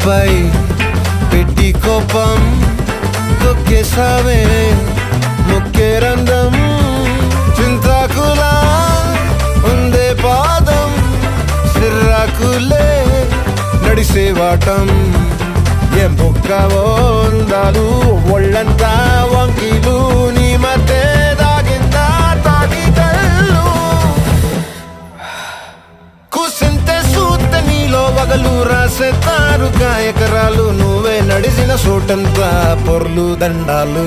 నాపై పెట్టి కోపం తొక్కేసావే ముక్కే రంధ్రం చింతాకులా ఉందే పాదం సిర్రాకులే నడిసేవాటం ఏం బొక్కవో అందాలు ఒళ్ళంతా వంకీలు నీ మధ్య దాగిందా తాగి కళ్ళు కూసింతే సూత నీలో వగలు రాసేతారు గాయకరాలు నువ్వే నడిసిన చోటంతా పొర్లు దండాలు